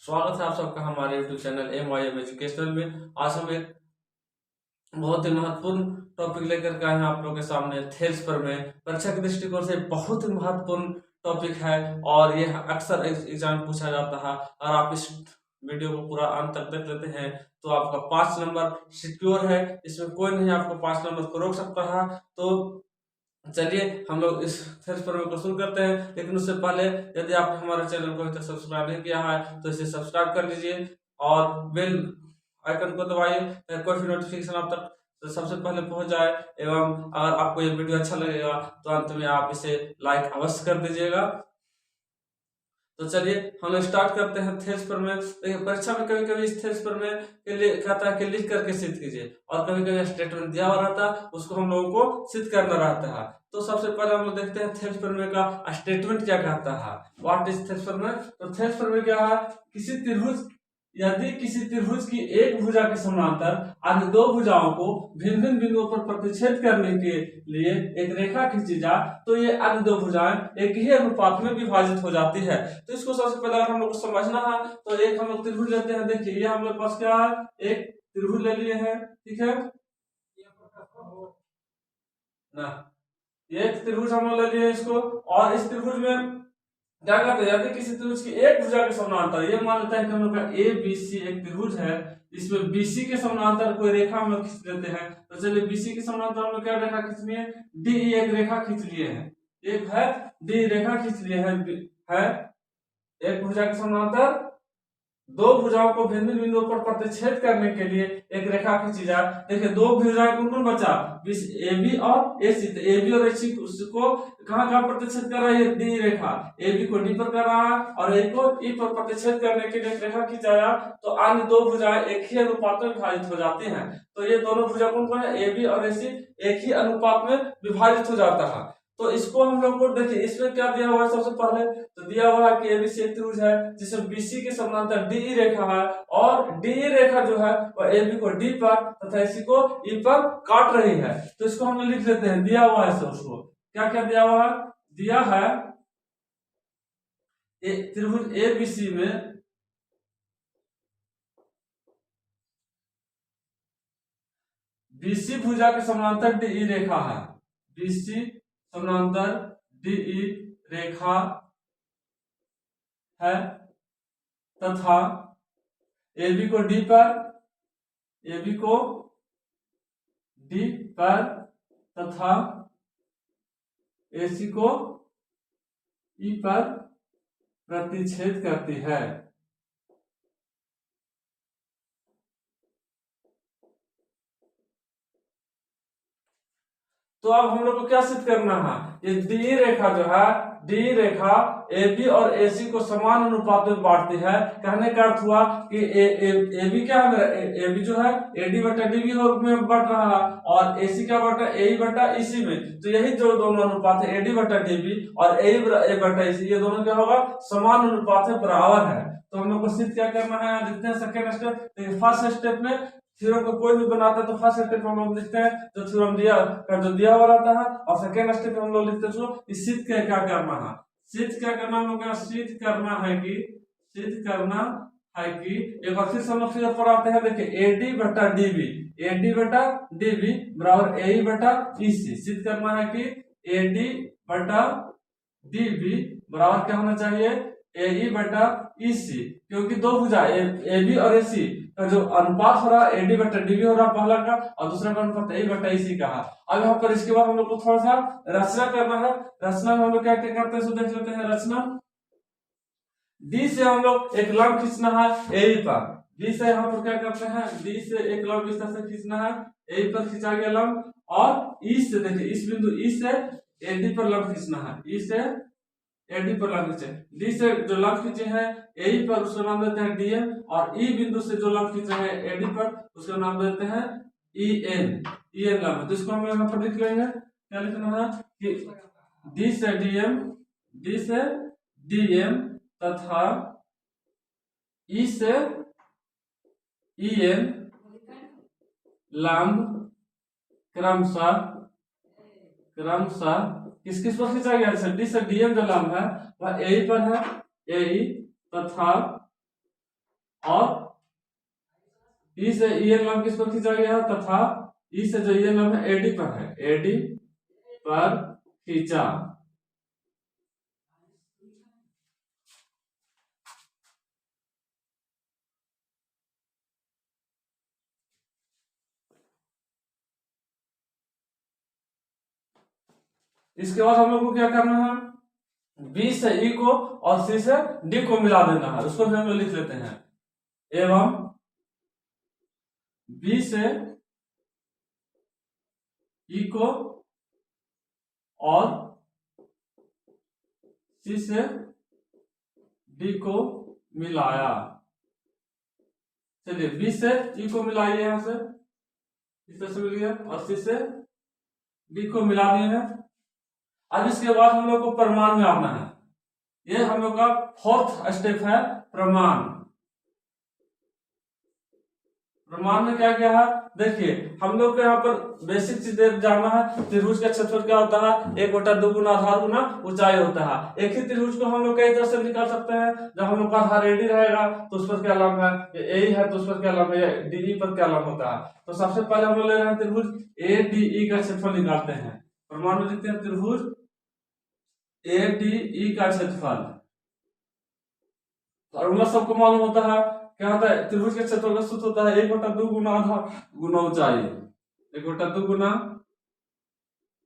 स्वागत है आप सबका हमारे YouTube चैनल MYM एजुकेशनल में। आज हम एक बहुत ही महत्वपूर्ण टॉपिक लेकर के आए हैं आप लोगों के सामने। थेल्स पर में परीक्षा के दृष्टिकोण से बहुत ही महत्वपूर्ण टॉपिक है और ये अक्सर एग्जाम पूछा जाता है। और आप इस वीडियो को पूरा अंत तक देख लेते हैं तो आपका 5 नंबर सिक्योर है। इसमें कोई नहीं आपको 5 नंबर को रोक सकता है। तो चलिए हम लोग इस थेल्स पर को शुरू करते हैं, लेकिन उससे पहले यदि आप हमारे चैनल को अभी तक सब्सक्राइब नहीं किया है तो इसे सब्सक्राइब कर लीजिए और बेल आइकन को दबाइए ताकि कोई भी नोटिफिकेशन आप तक सबसे पहले पहुंच जाए। एवं अगर आपको ये वीडियो अच्छा लगेगा तो अंत में आप इसे लाइक अवश्य कर दीजिएगा। तो चलिए हम लोग स्टार्ट करते हैं थेल्स पर में। देखिए परीक्षा में कभी कभी इस थेल्स पर में के लिए कहता है कि लिख करके सिद्ध कीजिए, और कभी कभी स्टेटमेंट दिया हुआ रहता है उसको हम लोगों को सिद्ध करना रहता है। तो सबसे पहले हम लोग देखते हैं थेल्स पर में का स्टेटमेंट क्या कहता है। व्हाट इज थेल्स पर में? तो थेल्स पर में क्या है, किसी त्रिभुज यदि किसी त्रिभुज की एक भुजा के समांतर अन्य दो भुजाओं को भिन्न भिन्न बिंदुओं पर प्रतिच्छेद करने के लिए एक रेखा खींची जाए तो ये अन्य दो भुजाएं एक ही अनुपात में विभाजित हो जाती है। तो इसको सबसे पहले अगर हम लोग को समझना है तो एक हम लोग त्रिभुज लेते हैं। देखिए ये हम लोग पास क्या है, एक त्रिभुज ले लिए हैं, ठीक है ना। एक त्रिभुज हम लोग ले लिए इसको, और इस त्रिभुज में क्या कहते हैं, यदि किसी त्रिभुज की एक भुजा के समानांतर, ये मान लेते हैं कि हम लोग का ABC एक त्रिभुज है, इसमें BC के समानांतर कोई रेखा हम लोग खींच लेते हैं। तो चलिए BC के समानांतर हम लोग क्या रेखा खींचनी है, DE एक रेखा खींच लिए हैं, एक है D रेखा खींच लिए है एक भुजा के समानांतर दो भुजाओं को भिन्न बिंदुओं पर प्रतिच्छेद करने के लिए एक रेखा खींची जाए। देखिए दो भुजाएं कौन कौन बचा, AB और AC। तो AB और AC को कहां कहां प्रतिच्छेद कर रहा है, डी रेखा AB को D पर कर रहा है और A को E पर प्रतिच्छेद करने के लिए एक रेखा खींचाया। तो अन्य दो भुजाएं एक ही अनुपात में विभाजित हो जाती हैं। तो ये दोनों भुजा कौन कौन है, AB और AC एक ही अनुपात में विभाजित हो जाता है। तो इसको हम लोग को देखिए इसमें क्या दिया हुआ है, सबसे पहले तो दिया हुआ है कि ABC एक त्रिभुज है जिसमें BC के समानांतर DE रेखा है, और DE रेखा जो है वह AB को D पर तथा AC को E पर काट रही है। तो इसको हम लिख लेते हैं, दिया हुआ है उसको क्या क्या दिया हुआ है, दिया है त्रिभुज ABC में BC भुजा के समानांतर DE रेखा है, BC समानांतर DE रेखा है तथा AB को D पर तथा AC को E पर प्रतिच्छेद करती है। तो अब हम लोग को क्या सिद्ध करना है, ये डी रेखा जो है, डी रेखा AB और AC को समान अनुपात में बांटती है। कहने का अर्थ हुआ कि AB क्या है, AB जो है AD बटा DB में बढ़ रहा है और AC क्या बढ़ रहा है, AE बटा EC में। तो यही जो दोनों अनुपात है AD बटा DB और AE बटा EC, ये दोनों क्या होगा, समान अनुपात है, बराबर है। तो हम लोग को सिद्ध क्या करना है, देखते हैं सेकेंड स्टेप। फर्स्ट स्टेप में थ्योरम को कोई भी बनाता है तो फर्स्ट स्टेप हम लोग लिखते हैं जो थ्योरम दिया हुआ रहता है, और सेकेंड स्टेप हम लोग लिखते हैं कि सिद्ध क्या करना है। सिद्ध क्या करना हम लोग, सिद्ध करना है कि एक बार फिर से हम लोग फिर पर आते हैं। देखिए AD बटा DB बराबर AE बटा EC। सिद्ध करना है कि AD बटा DB बराबर क्या होना चाहिए, AE बटा EC, क्योंकि दो भुजा AB और AC का जो अनुपात हो रहा है AD बटा DB हो रहा है पहला का, और दूसरा का अनुपात AE बटा EC का है। अब यहाँ पर इसके बाद हम लोग को थोड़ा सा रचना करना है। रचना में हम लोग क्या क्या करते हैं, देख लेते हैं। रचना D से हम लोग एक लंब खींचना है AE पर। D से यहाँ पर क्या करते हैं, D से एक लंब इस तरह से खींचना है, AE पर खींचा गया लंब, और E से देखिए इस बिंदु E से AD पर लंब खींचना है, E से AD पर लंब खींचे। D से जो लंब खींचे हैं AE पर उसका नाम देते हैं DM, और E बिंदु से जो लंब खींचे हैं AD पर उसका नाम देते हैं EN लंब। तो इसको हम यहाँ पर लिख लेंगे, क्या लिखना है कि D से DM तथा E से EN लंब क्रमशः किस किस पर खींचा गया, D से DM जो लंब है वह AE पर है, AE तथा और ई से ई एन लंब किस पर खींचा गया है, तथा ई से जो ई एन लंब है एडी पर है, एडी पर खींचा। इसके बाद हम लोग को क्या करना है, बी से ई को और सी से डी को मिला देना है, उसको भी हम लोग लिख लेते हैं। एवं बी से ई को और सी से डी को मिलाया। चलिए बी से ई को मिलाइए, यहां से इस तरह से मिल गया, और सी से डी को मिला दिए हैं। अब इसके बाद हम लोग को प्रमाण में आना है, ये हम लोग का फोर्थ स्टेप है प्रमाण। प्रमाण में क्या क्या है, देखिए हम लोग को यहाँ पर बेसिक चीजें जानना है। त्रिभुज का क्षेत्रफल क्या होता है, 1/2 गुना आधार गुना ऊंचाई होता है। एक ही त्रिभुज को हम लोग कई तरह से निकाल सकते हैं। जब हम लोग का आधार एडी रहेगा तो उस पर क्या लंब है, ए है तो उस पर क्या लंब है, डीई पर क्या लंब होता है। तो सबसे पहले हम लोग ले रहे हैं त्रिभुज ए डी ई का क्षेत्रफल निकालते हैं। प्रमाण में लिखते हैं त्रिभुज ए डी ई का क्षेत्रफल। फॉर्मूला सबको मालूम होता है, क्या होता है, त्रिभुज के क्षेत्रफल का सूत्र होता है 1/2 गुना आधार गुना ऊंचाई, 1/2 गुना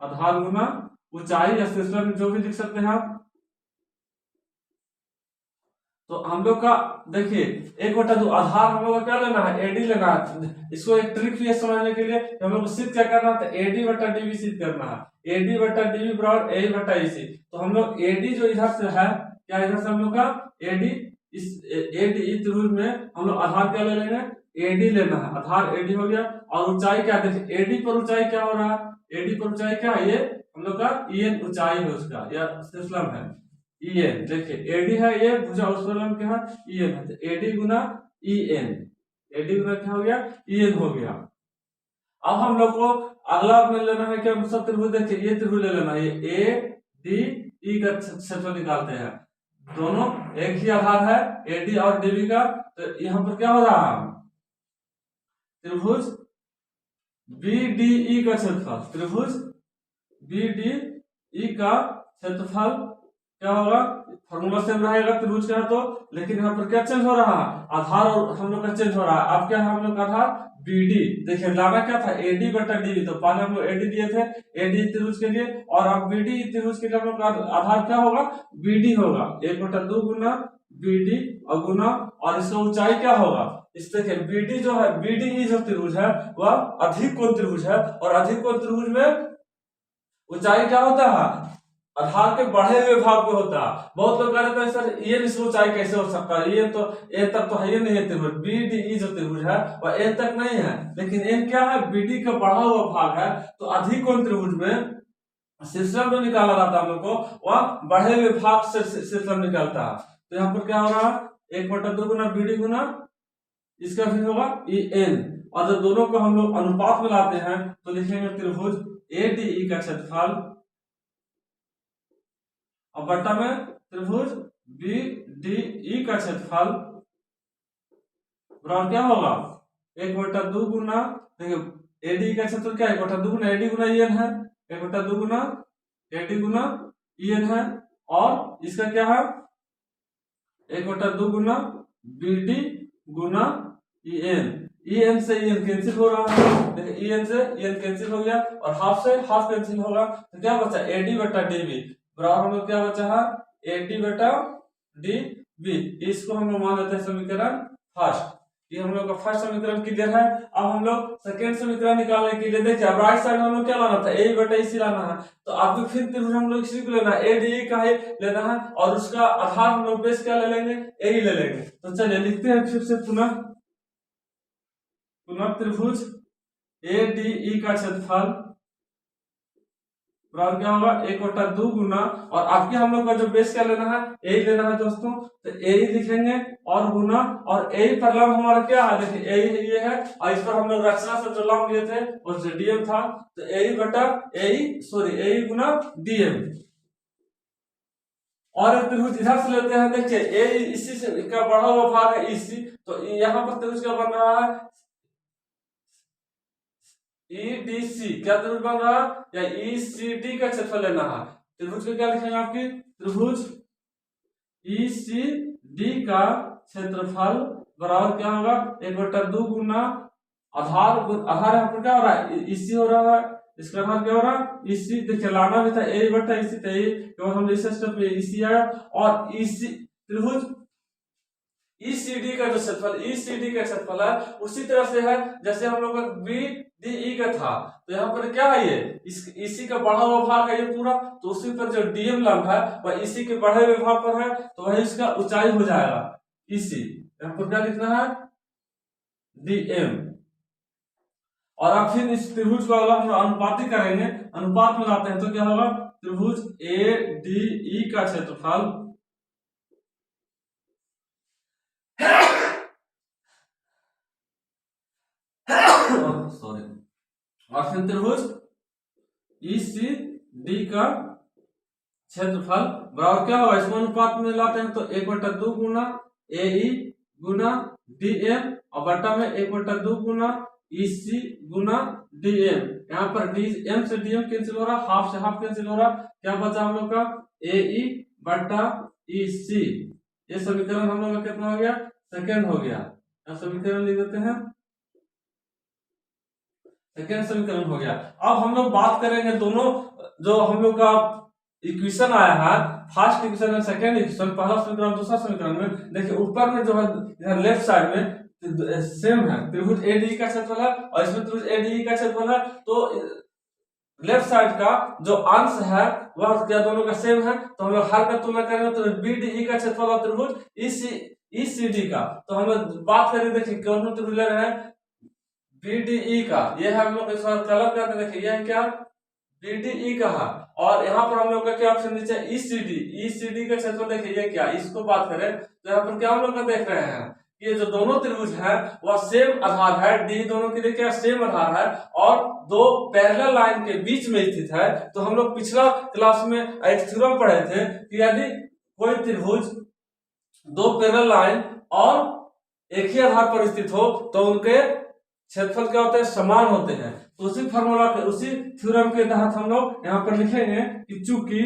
आधार गुना ऊंचाई, या सिस्टम में जो भी लिख सकते हैं आप। तो हम लोग का देखिए 1/2 आधार हम लोग का क्या लेना है, एडी लेना है। इसको एक ट्रिक भी है समझने के लिए, हम लोग को सिद्ध क्या करना है, एडी बटा डीबी सिद्ध करना है। एडी बटा डीबी बराबर ए बटा ईसी। तो हम लोग एडी जो इधर से है, क्या इधर से हम लोग का एडी, इस एडी त्रिभुज में हम लोग आधार क्या ले लेंगे, एडी लेना है। आधार एडी हो गया, और ऊंचाई क्या, देखिए एडी पर ऊंचाई क्या हो रहा है, एडी पर ऊंचाई क्या है, ये हम लोग का ईएन ऊंचाई है उसका, या सिस्लम है ईएन। देखिए एडी है ये भुजा, उस पर लंब क्या है, ईएन है। तो एडी गुना ईएन, एडी गुना क्या हो गया, ईएन हो गया। अब हम लोग को अगला में लेना है क्या, सब त्रिभुज, देखिए ये त्रिभुज ले लेना है, ये ए डी ई का क्षेत्रफल निकालते हैं। दोनों एक ही आधार है एडी और डीबी का। तो यहाँ पर क्या हो रहा है, त्रिभुज बीडीई का क्षेत्रफल, त्रिभुज बीडीई का क्षेत्रफल क्या होगा, फॉर्मूला सेम रहेगा त्रिभुज का तो, लेकिन यहाँ पर क्या चेंज हो रहा है, आधार और हम लोग का चेंज हो रहा है। अब क्या है, हम लोग का आधार बीडी, देखिए लाना क्या था, एडी बटा डीबी। तो पहले हम लोग एडी दिए थे एडी त्रिभुज के लिए, और अब बीडी त्रिभुज के लिए हम लोग का आधार क्या होगा, बीडी होगा। 1/2 गुना बीडी और गुना, और इसका ऊंचाई क्या होगा, इस देखिए बीडी जो है, बीडी जो त्रिभुज है वह अधिक कोण त्रिभुज है, और अधिक कोण त्रिभुज में ऊंचाई क्या होता है, आधार के बढ़े हुए भाग पे होता है। बहुत लोग कह रहे थे सर ये इस ऊंचाई कैसे हो सकता है, ये तो ए तक तो है ही नहीं है त्रिभुज, बीडीई जो त्रिभुज है वह ए तक नहीं है, लेकिन ए क्या है, बीडी का बढ़ा हुआ भाग है। तो अधिक कोण त्रिभुज में शीर्षम जो निकाला जाता है हम लोग को, वह बढ़े हुए भाग से शीर्षम निकलता है। तो यहाँ पर क्या हो रहा है, 1/2 गुना बीडी गुना इसका भी होगा ई एन, और जब दोनों को हम लोग अनुपात में लाते हैं तो लिखेंगे त्रिभुज ए डी ई का क्षेत्रफल, और बट्टा में त्रिभुज बी डी ई का क्षेत्रफल बराबर क्या होगा, 1/2 गुना, देखिए एडी का क्षेत्रफल क्या है, 1/2 गुना एडी गुना ई एन है, 1/2 गुना एडी गुना ई एन है, और इसका क्या है 1/2 गुना बी डी गुना ई एन। ई एन से ई एन कैंसिल हो रहा है, देखिए ई एन से ई एन कैंसिल हो गया, और हाफ से हाफ कैंसिल होगा, तो क्या बचा, एडी बटा डीबी बराबर हम लोग क्या बचा है, एडी बटा डी बी। इसको हम लोग मान लेते हैं समीकरण फर्स्ट। ये हम लोग का फर्स्ट समीकरण क्लियर है। अब हम लोग सेकेंड समीकरण निकालने के लिए देखिए, अब राइट साइड में हम लोग क्या लाना था, ए बटा इसी लाना है। तो अब भी फिर त्रिभुज हम लोग इसी को लेना है, ए डी का ही लेना है, और उसका आधार हम लोग बेस क्या ले लेंगे, ए ही ले लेंगे। तो चलिए लिखते हैं फिर से पुनः त्रिभुज ए डी ई का क्षेत्रफल बराबर क्या होगा, 1/2 गुना, और आपके हम लोग का जो बेस क्या लेना है, ए ही लेना है दोस्तों। तो ए ही लिखेंगे और गुना, और ए ही पर लंब हमारा क्या है, देखिए ए ही ये है, और इस पर हम लोग रचना से जो लंब लिए थे वो डीएम था। तो ए ही बटा ए ही, सॉरी ए ही गुना डीएम, और एक त्रिभुज इधर से लेते हैं, देखिए ए इसी से का बढ़ा हुआ भाग है इसी, तो यहाँ पर त्रिभुज क्या बन रहा है, ईडीसी, क्या त्रिभुज बन रहा है, या ईसीडी का क्षेत्रफल लेना है। त्रिभुज को क्या लिखेंगे आपकी, त्रिभुज ईसीडी का क्षेत्रफल बराबर क्या होगा, 1/2 गुना आधार, आधार यहाँ पर क्या हो रहा है, ईसी हो रहा है, इसका आधार क्या हो रहा है, ईसी। देखिए लाना भी था ए बटा ईसी, तो हम इस स्टेप में ईसी आया, और ईसी त्रिभुज ईसीडी का जो क्षेत्रफल, ईसीडी का क्षेत्रफल है उसी तरह से है जैसे हम लोग का बीडीई का था, तो यहाँ पर क्या है, ये इस इसी का बढ़ा हुआ भाग है ये पूरा, तो उसी पर जो डीएम लंब है वह इसी के बढ़े हुए भाग पर है, तो वही इसका ऊंचाई हो जाएगा इसी। यहाँ पर क्या लिखना है, डीएम। और आप फिर इस त्रिभुज को अगर हम अनुपाती करेंगे, अनुपात में लाते हैं तो क्या होगा, त्रिभुज ए डी ई का क्षेत्रफल सॉरी, और फिर त्रिभुज ईसीडी का क्षेत्रफल बराबर क्या होगा, इसको अनुपात में लाते हैं तो 1/2 गुना ए गुना डीएम, और बटा में 1/2 गुना ईसी गुना डीएम। यहाँ पर डीएम से डीएम कैंसिल हो रहा, हाफ से हाफ कैंसिल हो रहा, क्या बचा हम लोग का, ए बटा ईसी। ये समीकरण हम लोग का कितना हो गया, सेकेंड हो गया। समीकरण लिख देते हैं, सेकेंड समीकरण हो गया। अब हम लोग बात करेंगे दोनों जो हम लोग का इक्वेशन आया है, फर्स्ट इक्वेशन और सेकेंड इक्वेशन, पहला समीकरण दूसरा समीकरण में देखिए ऊपर में जो है इधर लेफ्ट साइड में सेम है, त्रिभुज एडीई का क्षेत्रफल है और इसमें त्रिभुज एडीई का क्षेत्रफल है, तो लेफ्ट साइड का जो अंश है वह क्या दोनों का सेम है, तो हम लोग हर का तुलना करेंगे तो बीडीई का क्षेत्रफल और त्रिभुज ईसीडी का, तो हम लोग बात करेंगे, देखिए कौन सा त्रिभुज ले रहे हैं, बीडीई का, ये है हम लोग इस बार कलर करते हैं, देखिए यह क्या बीडीई का है, और यहाँ पर हम लोग का क्या ऑप्शन नीचे ईसीडी, ईसीडी का क्षेत्रफल देखिए ये क्या, इसको बात करें तो यहाँ पर क्या हम लोग का देख रहे हैं, ये जो दोनों त्रिभुज है वह सेम आधार है, डी दोनों के लिए क्या सेम आधार है, और दो पैरेलल लाइन के बीच में स्थित है। तो हम लोग पिछला क्लास में एक थ्योरम पढ़े थे कि यदि कोई त्रिभुज दो पैरेलल लाइन और एक ही आधार पर स्थित हो तो उनके क्षेत्रफल क्या होते हैं, समान होते हैं। तो उसी फार्मूला के, उसी थ्योरम के तहत हम लोग यहाँ पर लिखेंगे कि चूंकि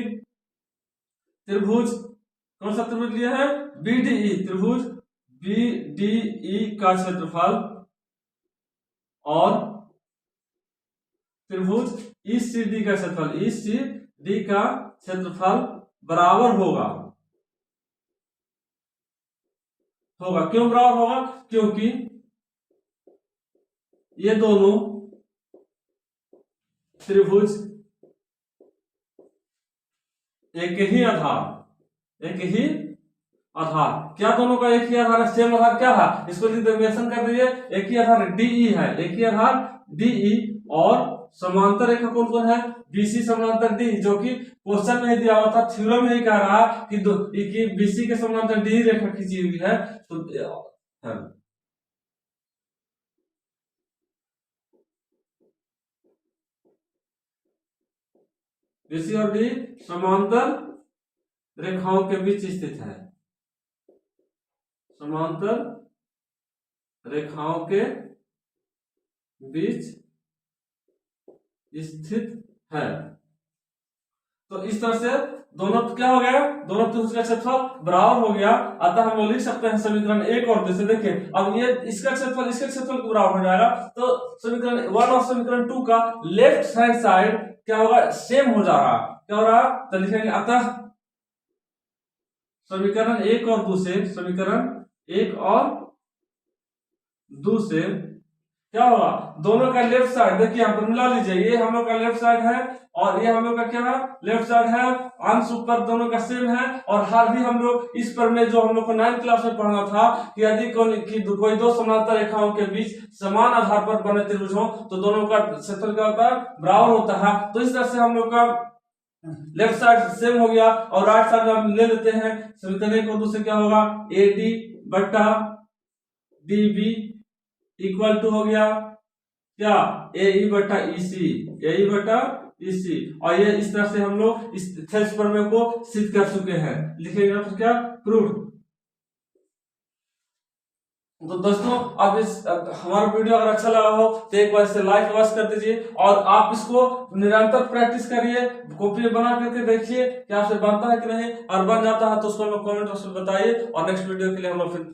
त्रिभुज, कौन सा त्रिभुज लिया है, बीडीई, त्रिभुज बीडीई का क्षेत्रफल और त्रिभुज ईसीडी का क्षेत्रफल, ईसीडी का क्षेत्रफल बराबर होगा, क्यों बराबर होगा, क्योंकि ये दोनों त्रिभुज एक ही आधार, क्या दोनों का एक ही आधार है, सेम आधार क्या है, इसको मेंशन कर दीजिए, एक ही आधार डीई है, एक ही आधार डीई, और समांतर रेखा कौन कौन है, बीसी समांतर डी, जो कि क्वेश्चन में दिया हुआ था, थ्योरम में ही कह रहा कि बीसी के समांतर डी रेखा खींची हुई है, तो बीसी और डी समांतर रेखाओं के बीच स्थित है, समांतर रेखाओं के बीच स्थित है। तो इस तरह से दोनों क्या हो गया, दोनों त्रिभुज का क्षेत्रफल बराबर हो गया, अतः हम लोग लिख सकते हैं समीकरण एक और दूसरे, देखिए अब ये इसका क्षेत्रफल को बराबर हो जाएगा, तो समीकरण 1 और समीकरण 2 का लेफ्ट हैंड साइड क्या होगा, सेम हो जा रहा, क्या हो रहा, तो लिखेंगे अतः समीकरण एक और दो से क्या होगा, दोनों का लेफ्ट साइड देखिए यहाँ पर मिला लीजिए, ये हम लोग का लेफ्ट साइड है और ये हम लोग का क्या है, लेफ्ट साइड है, अंश ऊपर दोनों का सेम है, और हर भी हम लोग इस पर में जो हम लोग को 9th क्लास में पढ़ना था कि यदि कोई दो समांतर रेखाओं के बीच समान आधार पर बने त्रिभुज हो तो दोनों का क्षेत्रफल क्या होता है, बराबर होता है। तो इस तरह से हम लोग का लेफ्ट साइड सेम हो गया, और राइट साइड हम ले लेते हैं समीकरण को, दूसरे क्या होगा, एडी बटा डीबी इक्वल टू हो गया क्या, ए बटा ईसी, ए बटा इसी, और ये इस तरह से हम लोग इस थेल्स प्रमेय को सिद्ध कर चुके हैं। लिखेंगे तो क्या, प्रूव्ड। तो दोस्तों अब हमारा वीडियो अगर अच्छा लगा हो तो एक बार इसे लाइक अवश्य कर दीजिए, और आप इसको निरंतर प्रैक्टिस करिए, कॉपी बना करके देखिए कि आपसे बनता है कि नहीं, और बन जाता है तो उसको हमें कमेंट बॉक्स में बताइए, और नेक्स्ट वीडियो के लिए हम लोग फिर